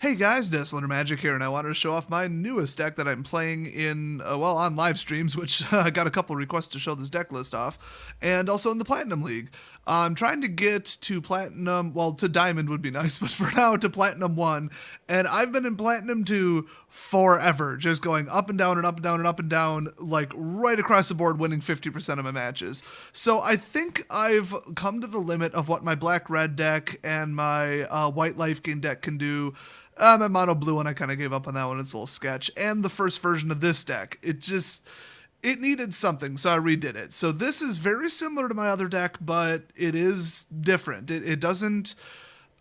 Hey guys, Desolate Magic here, and I wanted to show off my newest deck that I'm playing in, on live streams, which I got a couple requests to show this deck list off, and also in the Platinum League. I'm trying to get to Platinum, well, to Diamond would be nice, but for now to Platinum 1, and I've been in Platinum 2 forever, just going up and down and up and down and up and down, like right across the board, winning 50% of my matches. So I think I've come to the limit of what my Black-Red deck and my White Life Gain deck can do. My mono blue one, I kind of gave up on that one. It's a little sketch. And the first version of this deck, it needed something, so I redid it. So this is very similar to my other deck, but it is different. It doesn't.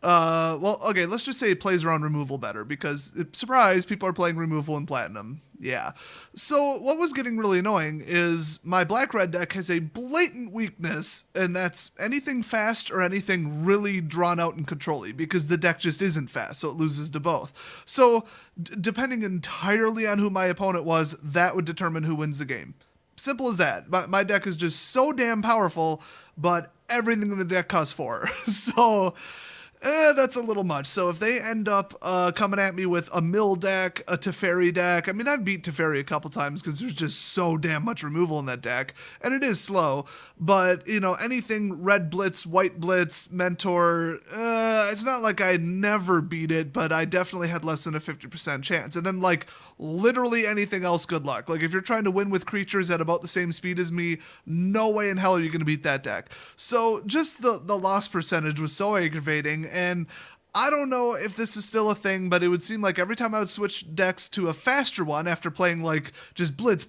Okay, let's just say it plays around removal better because, surprise, people are playing removal in Platinum. Yeah. So what was getting really annoying is my Black-Red deck has a blatant weakness, and that's anything fast or anything really drawn out and control-y, because the deck just isn't fast, so it loses to both. So, depending entirely on who my opponent was, that would determine who wins the game. Simple as that. My deck is just so damn powerful, but everything in the deck costs 4. So... that's a little much. So if they end up coming at me with a mill deck, a Teferi deck, I mean, I've beat Teferi a couple times because there's just so damn much removal in that deck, and it is slow, but, you know, anything red blitz, white blitz, mentor, it's not like I never beat it, but I definitely had less than a 50% chance. And then, like, literally anything else, good luck. Like, if you're trying to win with creatures at about the same speed as me, no way in hell are you going to beat that deck. So just the loss percentage was so aggravating, and I don't know if this is still a thing, but it would seem like every time I would switch decks to a faster one after playing like just blitz,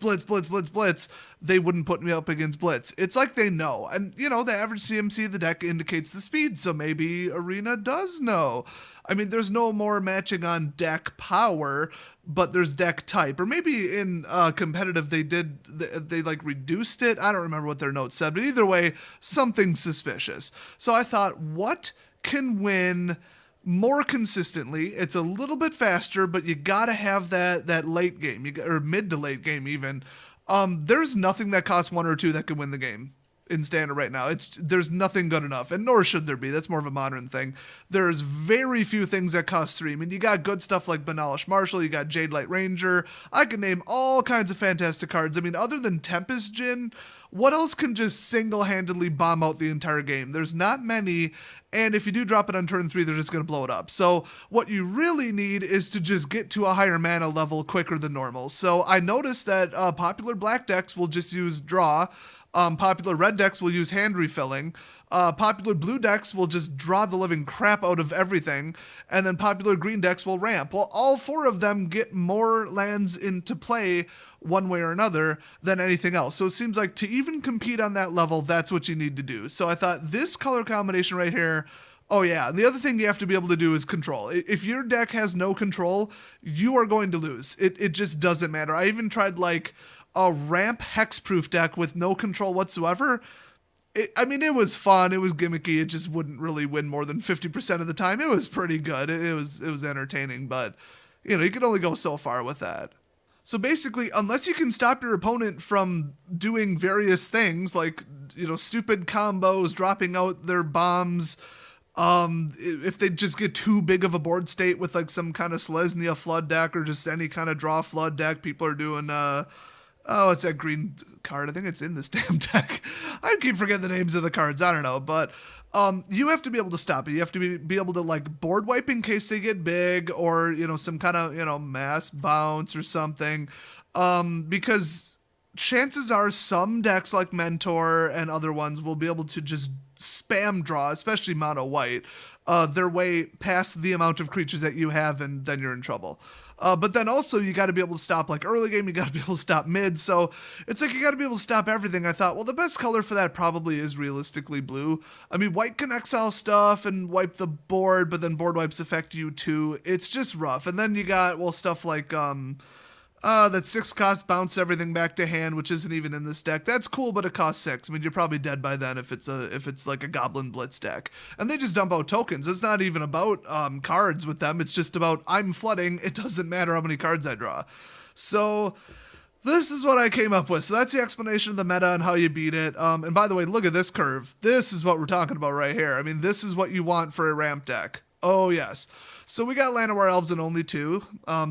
they wouldn't put me up against blitz. It's like they know. And, you know, the average CMC of the deck indicates the speed, so maybe Arena does know. I mean, there's no more matching on deck power, but there's deck type. Or maybe in competitive they like reduced it. I don't remember what their notes said, but either way, something suspicious. So I thought, what can win more consistently? It's a little bit faster, but you gotta have that late game, or mid to late game even. There's nothing that costs 1 or 2 that can win the game in standard right now. There's nothing good enough, and nor should there be. That's more of a modern thing. There's very few things that cost 3. I mean, you got good stuff like Banalish Marshal, you got Jadelight Ranger. I can name all kinds of fantastic cards. I mean, other than Tempest Djinn, what else can just single-handedly bomb out the entire game? There's not many, and if you do drop it on turn 3, they're just going to blow it up. So what you really need is to just get to a higher mana level quicker than normal. So I noticed that popular black decks will just use draw, popular red decks will use hand refilling, popular blue decks will just draw the living crap out of everything, and then popular green decks will ramp. Well, all 4 of them get more lands into play one way or another than anything else. So it seems like to even compete on that level, that's what you need to do. So I thought this color combination right here, oh yeah. And the other thing you have to be able to do is control. If your deck has no control, you are going to lose. It just doesn't matter. I even tried like a ramp hexproof deck with no control whatsoever. It was fun. It was gimmicky. It just wouldn't really win more than 50% of the time. It was pretty good. It was entertaining, but you know, you can only go so far with that. So basically, unless you can stop your opponent from doing various things, like, you know, stupid combos, dropping out their bombs, if they just get too big of a board state with like some kind of Selesnya flood deck or just any kind of draw flood deck, people are doing, it's that green card. I think it's in this damn deck. I keep forgetting the names of the cards. I don't know, but you have to be able to stop it. You have to be able to like board wipe in case they get big, or, you know, some kind of, you know, mass bounce or something. Because chances are some decks like Mentor and other ones will be able to just spam draw, especially mono white, their way past the amount of creatures that you have, and then you're in trouble. But then also you got to be able to stop like early game, you got to be able to stop mid, so it's like you got to be able to stop everything. I thought, well, the best color for that probably is realistically blue. I mean, white can exile stuff and wipe the board, but then board wipes affect you too. It's just rough. And then you got, well, stuff like that 6 cost bounce everything back to hand, which isn't even in this deck. That's cool, but it costs 6. I mean, you're probably dead by then if it's like a Goblin Blitz deck. And they just dump out tokens. It's not even about cards with them. It's just about I'm flooding. It doesn't matter how many cards I draw. So this is what I came up with. So that's the explanation of the meta and how you beat it. And by the way, look at this curve. This is what we're talking about right here. I mean, this is what you want for a ramp deck. Oh, yes. So we got Llanowar Elves in only 2.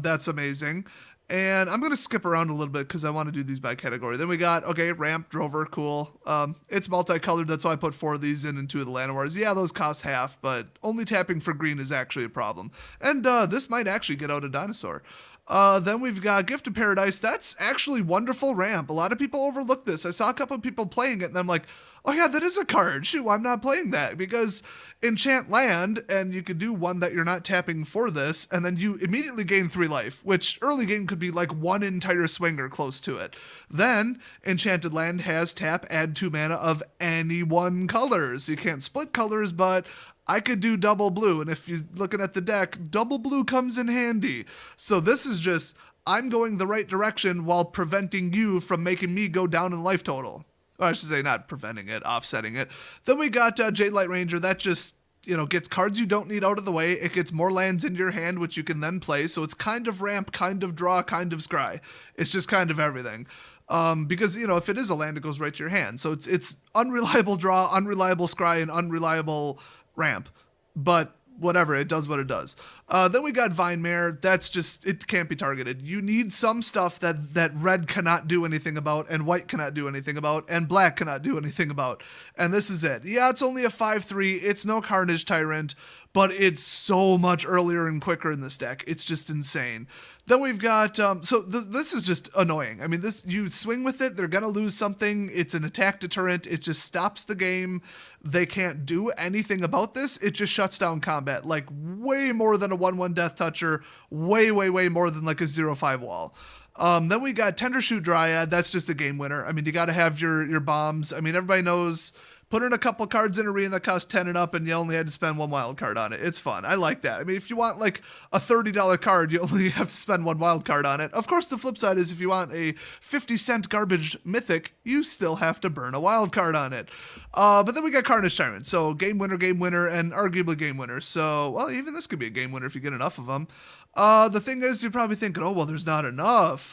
That's amazing. And I'm going to skip around a little bit because I want to do these by category. Then we got, okay, Ramp, Drover, cool. It's multicolored, that's why I put 4 of these in and 2 of the Llanowars. Yeah, those cost half, but only tapping for green is actually a problem. And this might actually get out a dinosaur. Then we've got Gift of Paradise. That's actually wonderful ramp. A lot of people overlook this. I saw a couple of people playing it, and I'm like, oh yeah, that is a card. Shoot, I'm not playing that because enchant land, and you could do one that you're not tapping for this, and then you immediately gain 3 life, which early game could be like 1 entire swing or close to it. Then enchanted land has tap, add 2 mana of any one color. So you can't split colors, but I could do double blue, and if you're looking at the deck, double blue comes in handy. So this is just, I'm going the right direction while preventing you from making me go down in life total. Or I should say not preventing it, offsetting it. Then we got Jadelight Ranger. That just, gets cards you don't need out of the way. It gets more lands into your hand, which you can then play. So it's kind of ramp, kind of draw, kind of scry. It's just kind of everything. Because, if it is a land, it goes right to your hand. So it's unreliable draw, unreliable scry, and unreliable ramp, but whatever, it does what it does. Then we got Vine Mare. That's just, it can't be targeted. You need some stuff that red cannot do anything about, and white cannot do anything about, and black cannot do anything about. And this is it. Yeah, it's only a 5/3. It's no Carnage Tyrant, but it's so much earlier and quicker in this deck. It's just insane. Then we've got, this is just annoying. I mean, you swing with it, they're going to lose something. It's an attack deterrent. It just stops the game. They can't do anything about this. It just shuts down combat, like way more than a 1/1 Death Toucher, way, way, way more than like a 0/5 wall. Then we got Tendershoot Dryad. That's just a game winner. I mean, you got to have your bombs. I mean, everybody knows, put in a couple cards in arena that cost 10 and up, and you only had to spend 1 wild card on it. It's fun. I like that. I mean, if you want like a $30 card, you only have to spend 1 wild card on it. Of course, the flip side is if you want a 50-cent garbage mythic, you still have to burn a wild card on it. But then we got Carnage Tyrant. So game winner, and arguably game winner. So, well, even this could be a game winner if you get enough of them. The thing is, you're probably thinking, oh, well, there's not enough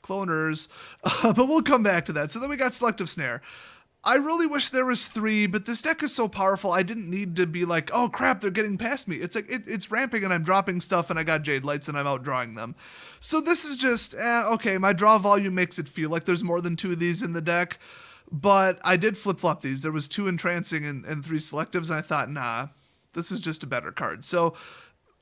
cloners. But we'll come back to that. So then we got Selective Snare. I really wish there was 3, but this deck is so powerful, I didn't need to be like, oh crap, they're getting past me. It's like, it's ramping and I'm dropping stuff and I got Jade Lights and I'm outdrawing them. So this is just, okay, my draw volume makes it feel like there's more than 2 of these in the deck, but I did flip-flop these. There was 2 entrancing and 3 selectives, and I thought, nah, this is just a better card. So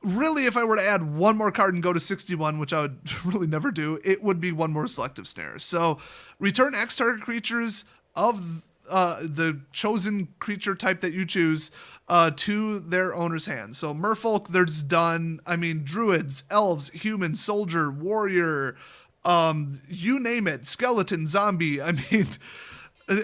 really, if I were to add 1 more card and go to 61, which I would really never do, it would be 1 more Selective Snare. So return X target creatures of the chosen creature type that you choose to their owner's hand. So merfolk, they're just done. I mean, druids, elves, human, soldier, warrior, you name it, skeleton, zombie. I mean,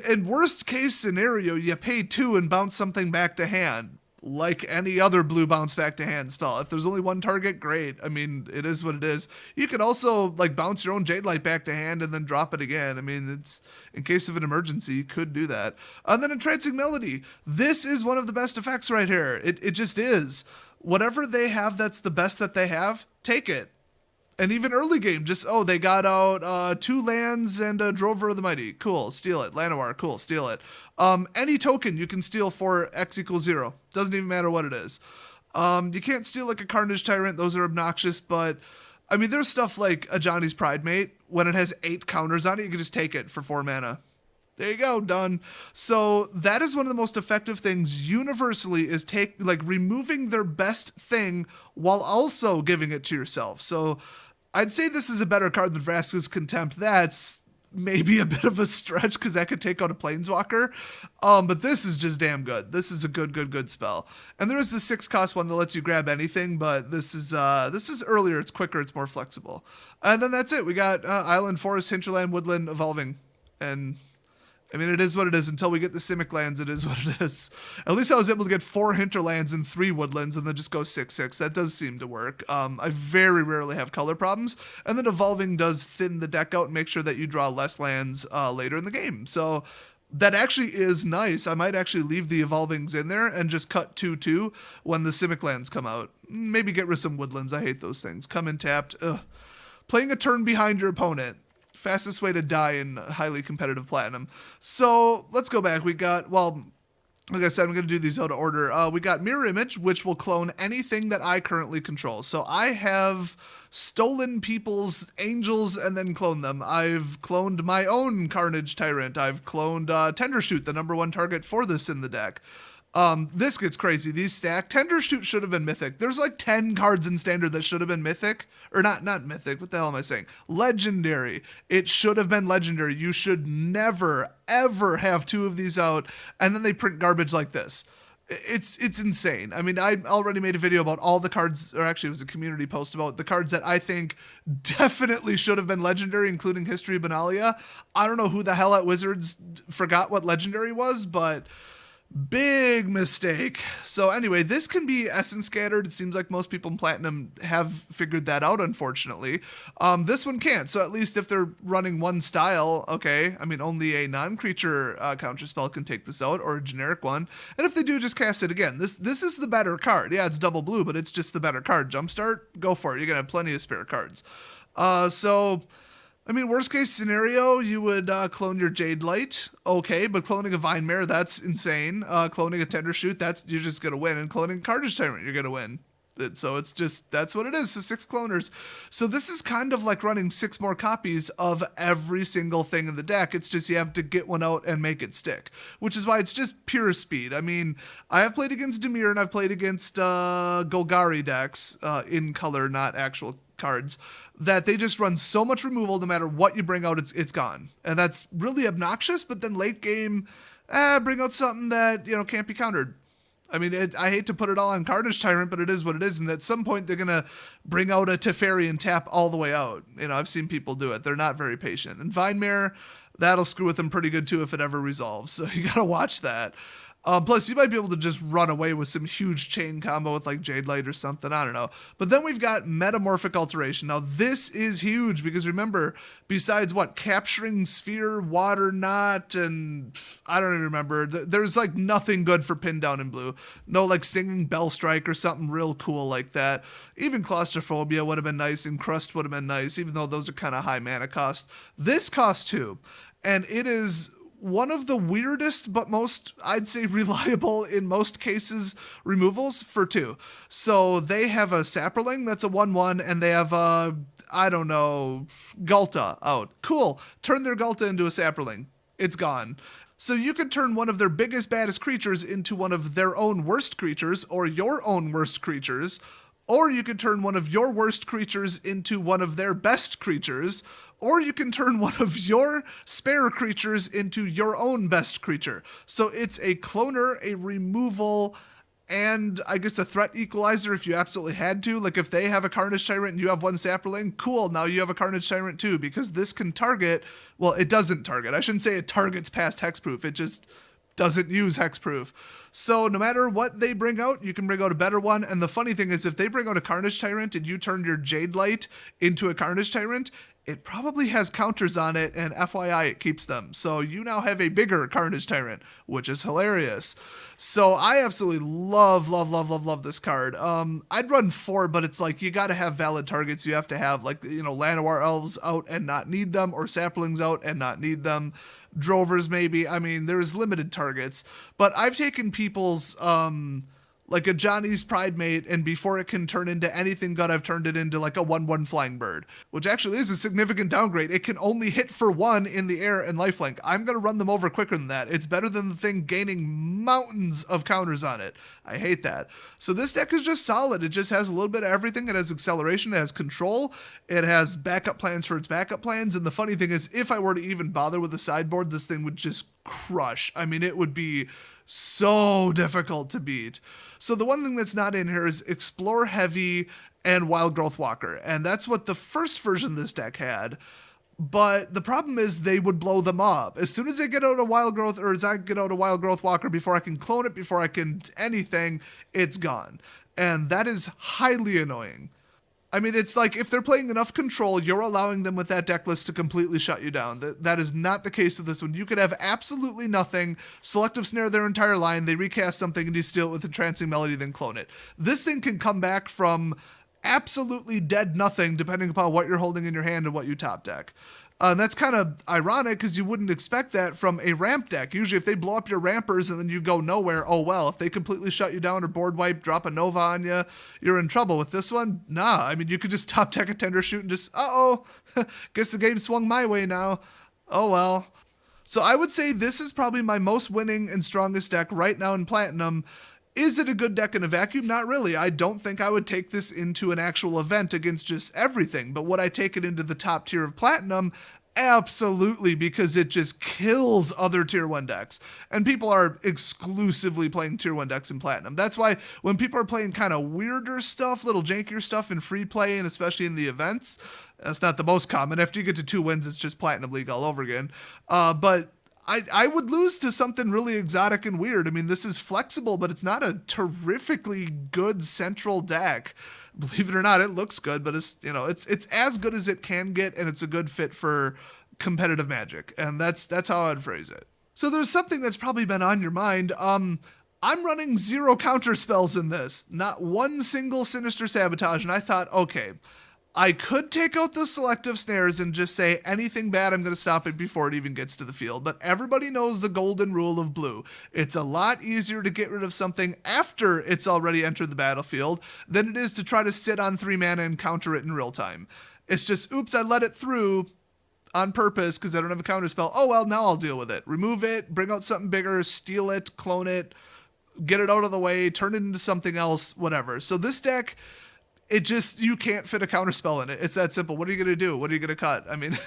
in worst case scenario, you pay 2 and bounce something back to hand, like any other blue bounce back to hand spell. If there's only 1 target, great. I mean, it is what it is. You could also like bounce your own Jadelight back to hand and then drop it again. I mean, it's in case of an emergency, you could do that. And then Entrancing Melody. This is one of the best effects right here. It just is. Whatever they have that's the best that they have, take it. And even early game, just, oh, they got out 2 lands and a Drover of the Mighty. Cool, steal it. Llanowar, cool, steal it. Any token you can steal for X = 0. Doesn't even matter what it is. You can't steal like a Carnage Tyrant. Those are obnoxious, but I mean, there's stuff like a Johnny's Pride Mate. When it has 8 counters on it, you can just take it for 4 mana. There you go, done. So that is one of the most effective things universally, is removing their best thing while also giving it to yourself. So I'd say this is a better card than Vraska's Contempt. That's maybe a bit of a stretch because that could take out a Planeswalker. But this is just damn good. This is a good spell. And there is the 6-cost one that lets you grab anything, but this is earlier. It's quicker. It's more flexible. And then that's it. We got Island, Forest, Hinterland, Woodland, Evolving, and I mean, it is what it is. Until we get the Simec lands, it is what it is. At least I was able to get 4 Hinterlands and 3 Woodlands and then just go 6/6. That does seem to work. I very rarely have color problems. And then Evolving does thin the deck out and make sure that you draw less lands later in the game. So that actually is nice. I might actually leave the Evolvings in there and just cut 2/2 when the Simec lands come out. Maybe get rid of some Woodlands. I hate those things. Come in tapped. Ugh. Playing a turn behind your opponent. Fastest way to die in highly competitive Platinum. So let's go back. We got, well, Like I said, I'm going to do these out of order. We got Mirror Image, which will clone anything that I currently control. So I have stolen people's angels and then cloned them. I've cloned my own Carnage Tyrant. I've cloned Tendershoot, the #1 target for this in the deck. This gets crazy. These stack. Tendershoot should have been mythic. There's like 10 cards in standard that should have been mythic. Or not mythic. What the hell am I saying? Legendary. It should have been legendary. You should never, ever have 2 of these out, and then they print garbage like this. It's insane. I mean, I already made a video about all the cards, or actually it was a community post about the cards that I think definitely should have been legendary, including History of Benalia. I don't know who the hell at Wizards forgot what legendary was, but big mistake. So anyway, this can be essence scattered. It seems like most people in Platinum have figured that out, unfortunately. This one can't. So at least if they're running one style, okay, I mean, only a non-creature counter spell can take this out, or a generic one. And if they do, just cast it again. This is the better card. Yeah, it's double blue, but it's just the better card. Jumpstart, go for it. You're going to have plenty of spare cards. I mean, worst case scenario, you would clone your Jadelight, okay, but cloning a Vine Mare, that's insane. Cloning a Tendershoot, you're just going to win. And cloning a Carnage Tyrant, you're going to win. So it's just, that's what it is, so 6 cloners. So this is kind of like running 6 more copies of every single thing in the deck. It's just you have to get one out and make it stick, which is why it's just pure speed. I mean, I have played against dimir and I've played against Golgari decks in color, not actual cards, that they just run so much removal no matter what you bring out, it's gone. And that's really obnoxious, but then late game, bring out something that, can't be countered. I mean, I hate to put it all on Carnage Tyrant, but it is what it is. And at some point, they're going to bring out a Teferi and tap all the way out. I've seen people do it. They're not very patient. And Vine Mare, that'll screw with them pretty good too if it ever resolves. So you got to watch that. Plus, you might be able to just run away with some huge chain combo with like Jadelight or something. I don't know. But then we've got Metamorphic Alteration. Now, this is huge because remember, besides capturing Sphere, Water Knot, and I don't even remember, there's like nothing good for pin down in blue. No like Stinging Bell Strike or something real cool like that. Even Claustrophobia would have been nice, and Crust would have been nice, even though those are kind of high mana cost. This costs 2, and it is one of the weirdest but most, I'd say, reliable in most cases removals for 2. So they have a Saproling that's a 1/1, and they have a, I don't know, Ghalta out. Cool. Turn their Ghalta into a Saproling. It's gone. So you could turn one of their biggest, baddest creatures into one of their own worst creatures, or your own worst creatures, or you could turn one of your worst creatures into one of their best creatures, or you can turn one of your spare creatures into your own best creature. So it's a cloner, a removal, and I guess a threat equalizer if you absolutely had to. Like if they have a Carnage Tyrant and you have one Saproling, cool, now you have a Carnage Tyrant too, because this can target, well, it doesn't target. I shouldn't say it targets past hexproof. It just doesn't use hexproof. So no matter what they bring out, you can bring out a better one. And the funny thing is, if they bring out a Carnage Tyrant and you turn your Jadelight into a Carnage Tyrant, it probably has counters on it, and FYI, it keeps them. So you now have a bigger Carnage Tyrant, which is hilarious. So I absolutely love this card. I'd run 4, but it's like you got to have valid targets. You have to have like, Llanowar Elves out and not need them, or Saplings out and not need them. Drovers maybe. I mean, there's limited targets. But I've taken people's like a Johnny's Pride Mate, and before it can turn into anything good, I've turned it into like a 1/1 Flying Bird, which actually is a significant downgrade. It can only hit for 1 in the air and lifelink. I'm going to run them over quicker than that. It's better than the thing gaining mountains of counters on it. I hate that. So this deck is just solid. It just has a little bit of everything. It has acceleration, it has control, it has backup plans for its backup plans, and the funny thing is, if I were to even bother with the sideboard, this thing would just crush. I mean, it would be so difficult to beat. So the one thing that's not in here is Explore Heavy and Wild Growth Walker, and that's what the first version of this deck had. But the problem is they would blow them up. As soon as they get out of Wild Growth, or as I get out of Wild Growth Walker, before I can clone it, before I can anything, it's gone. And that is highly annoying. I mean, it's like if they're playing enough control, you're allowing them with that deck list to completely shut you down. That is not the case with this one. You could have absolutely nothing, Selective Snare their entire line, they recast something and you steal it with a Trancing Melody, then clone it. This thing can come back from absolutely dead nothing depending upon what you're holding in your hand and what you top deck. And that's kind of ironic because you wouldn't expect that from a ramp deck. Usually if they blow up your rampers and then you go nowhere, oh well. If they completely shut you down or board wipe, drop a Nova on you, you're in trouble. With this one, nah. I mean, you could just top deck a Tendershoot and just, uh-oh, guess the game swung my way now. Oh well. So I would say this is probably my most winning and strongest deck right now in Platinum. Is it a good deck in a vacuum? Not really. I don't think I would take this into an actual event against just everything, but would I take it into the top tier of Platinum? Absolutely, because it just kills other tier 1 decks. And people are exclusively playing tier 1 decks in Platinum. That's why when people are playing kind of weirder stuff, little jankier stuff in free play, and especially in the events, that's not the most common. After you get to 2 wins, it's just Platinum League all over again. But I would lose to something really exotic and weird. I mean, this is flexible, but it's not a terrifically good central deck. Believe it or not, it looks good, but it's as good as it can get, and it's a good fit for competitive Magic, and that's how I'd phrase it. So there's something that's probably been on your mind. I'm running 0 counter spells in this, not one single Sinister Sabotage, and I thought, okay, I could take out the Selective Snares and just say anything bad, I'm going to stop it before it even gets to the field. But everybody knows the golden rule of blue. It's a lot easier to get rid of something after it's already entered the battlefield than it is to try to sit on 3 mana and counter it in real time. It's just, oops, I let it through on purpose because I don't have a counter spell. Oh, well, now I'll deal with it. Remove it, bring out something bigger, steal it, clone it, get it out of the way, turn it into something else, whatever. So this deck, you can't fit a counterspell in it. It's that simple. What are you going to do? What are you going to cut? I mean,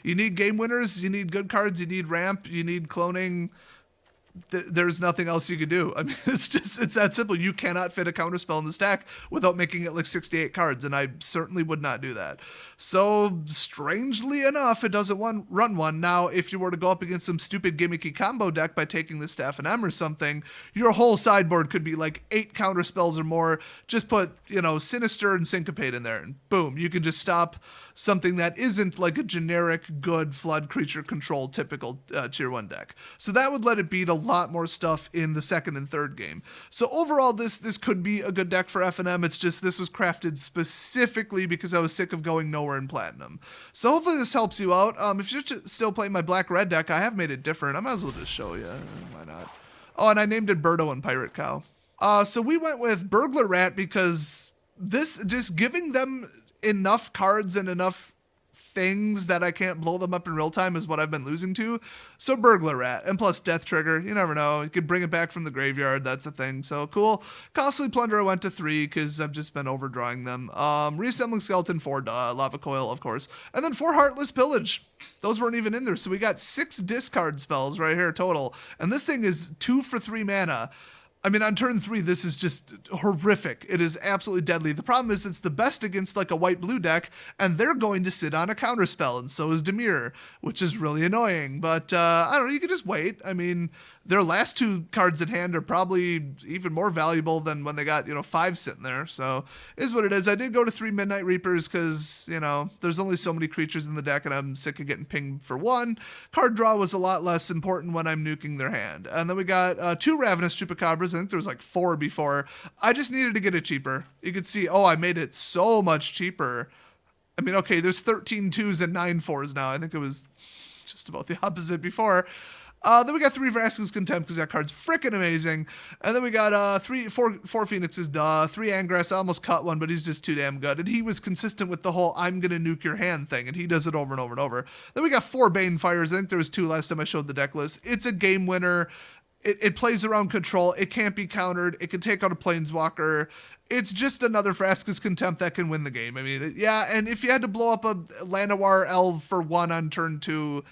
you need game winners, you need good cards, you need ramp, you need cloning. There's nothing else you could do. I mean, it's that simple. You cannot fit a counterspell in this deck without making it like 68 cards, and I certainly would not do that. So, strangely enough, it doesn't run one. Now, if you were to go up against some stupid gimmicky combo deck by taking the Staff and M or something, your whole sideboard could be like 8 counterspells or more. Just put, Sinister and Syncopate in there, and boom, you can just stop something that isn't like a generic good flood creature control typical tier 1 deck. So that would let it beat a lot more stuff in the second and third game. So overall, this could be a good deck for FNM. It's just this was crafted specifically because I was sick of going nowhere in Platinum. So hopefully this helps you out. If you're still playing my black-red deck, I have made it different. I might as well just show you. Why not? Oh, and I named it Birdo and Pirate Cow. So we went with Burglar Rat because this, just giving them enough cards and enough things that I can't blow them up in real time is what I've been losing to. So Burglar Rat, and plus Death Trigger, you never know. You could bring it back from the graveyard, that's a thing. So cool. Costly Plunder I went to 3 because I've just been overdrawing them. Reassembling Skeleton 4, Lava Coil, of course. And then 4 Heartless Pillage. Those weren't even in there. So we got 6 discard spells right here total. And this thing is 2 for 3 mana. I mean, on turn 3, this is just horrific. It is absolutely deadly. The problem is it's the best against like a white-blue deck, and they're going to sit on a counterspell, and so is dimir, which is really annoying. But, I don't know, you can just wait. I mean, their last 2 cards in hand are probably even more valuable than when they got, 5 sitting there. So, it is what it is. I did go to 3 Midnight Reapers because, there's only so many creatures in the deck, and I'm sick of getting pinged for 1. Card draw was a lot less important when I'm nuking their hand. And then we got 2 Ravenous Chupacabras. I think there was like 4 before. I just needed to get it cheaper. You could see, I made it so much cheaper. I mean, okay, there's 13 2s and 9 4s now. I think it was just about the opposite before. Then we got 3 Vraska's Contempt because that card's freaking amazing. And then we got 4 Phoenixes, 3 Angrass. I almost cut one, but he's just too damn good. And he was consistent with the whole I'm going to nuke your hand thing, and he does it over and over and over. Then we got 4 Banefires. I think there was 2 last time I showed the deck list. It's a game winner. It plays around control. It can't be countered. It can take out a Planeswalker. It's just another Vraska's Contempt that can win the game. I mean, and if you had to blow up a Llanowar Elves for 1 on turn 2,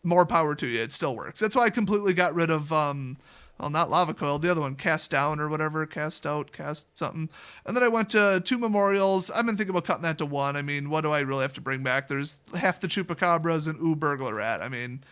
more power to you. It still works. That's why I completely got rid of, not Lava Coil, the other one, Cast Down or whatever, Cast Out, Cast something. And then I went to 2 Memorials. I've been thinking about cutting that to 1. I mean, what do I really have to bring back? There's half the Chupacabras and Burglar Rat. I mean,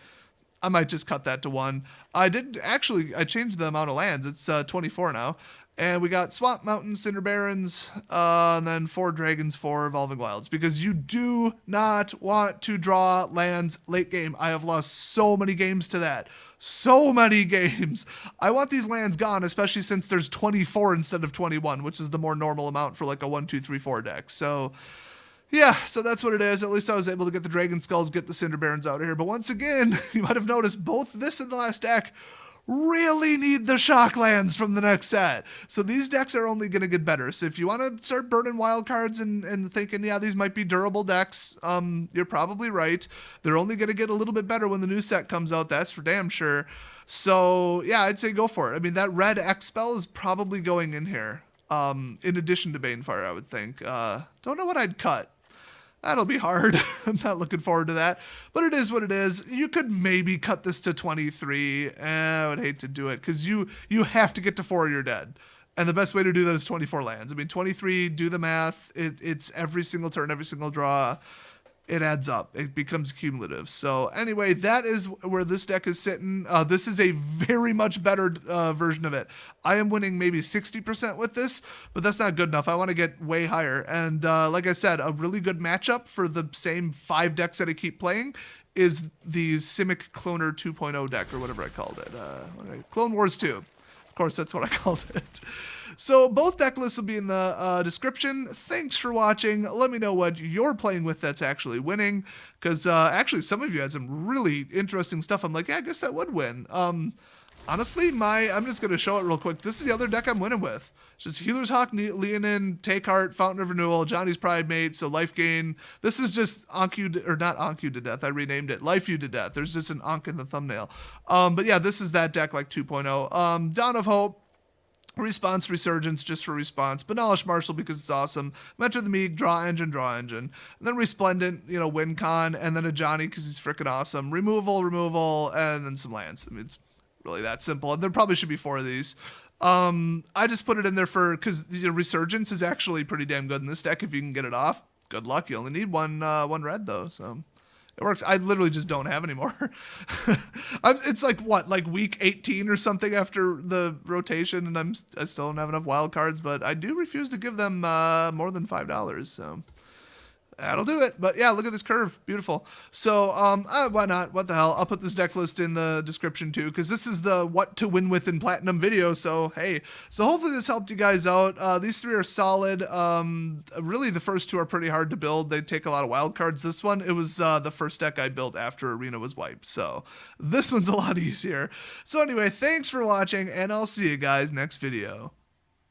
I might just cut that to 1. I changed the amount of lands. It's 24 now. And we got Swamp Mountain, Cinder Barrens, and then 4 Dragons, 4 Evolving Wilds. Because you do not want to draw lands late game. I have lost so many games to that. So many games. I want these lands gone, especially since there's 24 instead of 21, which is the more normal amount for like a 1, 2, 3, 4 deck. So Yeah, so that's what it is. At least I was able to get the Dragon Skulls, get the Cinder Barons out of here. But once again, you might have noticed both this and the last deck really need the Shocklands from the next set. So these decks are only going to get better. So if you want to start burning wild cards and thinking, yeah, these might be durable decks, you're probably right. They're only going to get a little bit better when the new set comes out. That's for damn sure. So yeah, I'd say go for it. I mean, that red X spell is probably going in here. In addition to Banefire, I would think. Don't know what I'd cut. That'll be hard. I'm not looking forward to that. But it is what it is. You could maybe cut this to 23. I would hate to do it because you have to get to 4 or you're dead. And the best way to do that is 24 lands. I mean, 23, do the math. It's every single turn, every single draw. It adds up. It becomes cumulative. So anyway, that is where this deck is sitting. This is a very much better version of it. I am winning maybe 60% with this, but that's not good enough. I want to get way higher. And like I said, a really good matchup for the same 5 decks that I keep playing is the Simec Cloner 2.0 deck, or whatever I called it. Clone Wars 2. Of course, that's what I called it. So both deck lists will be in the description. Thanks for watching. Let me know what you're playing with that's actually winning, because actually some of you had some really interesting stuff. I'm like, yeah, I guess that would win. Honestly, I'm just going to show it real quick. This is the other deck I'm winning with. It's just Healer's Hawk, Leonin, Take Heart, Fountain of Renewal, Johnny's Pride Mate, so Life Gain. This is just Anku, or not Anku to Death, I renamed it. Life You to Death. There's just an Ankh in the thumbnail. But yeah, this is that deck like 2.0. Dawn of Hope. Response Resurgence just for response, Banalish Marshal because it's awesome, Mentor the Meek, Draw Engine, and then Resplendent, Win Con, and then a Johnny because he's freaking awesome, Removal, and then some lands. I mean, it's really that simple, and there probably should be 4 of these. I just put it in there because Resurgence is actually pretty damn good in this deck if you can get it off. Good luck, you only need one red though, so... It works. I literally just don't have anymore. It's like week 18 or something after the rotation, and I still don't have enough wild cards, but I do refuse to give them more than $5. So that'll do it. But yeah, look at this curve. Beautiful. So why not? What the hell? I'll put this deck list in the description too, because this is the what to win with in Platinum video. So hey, so hopefully this helped you guys out. These 3 are solid. Really the first 2 are pretty hard to build. They take a lot of wild cards. This one, it was the first deck I built after Arena was wiped. So this one's a lot easier. So anyway, thanks for watching, and I'll see you guys next video.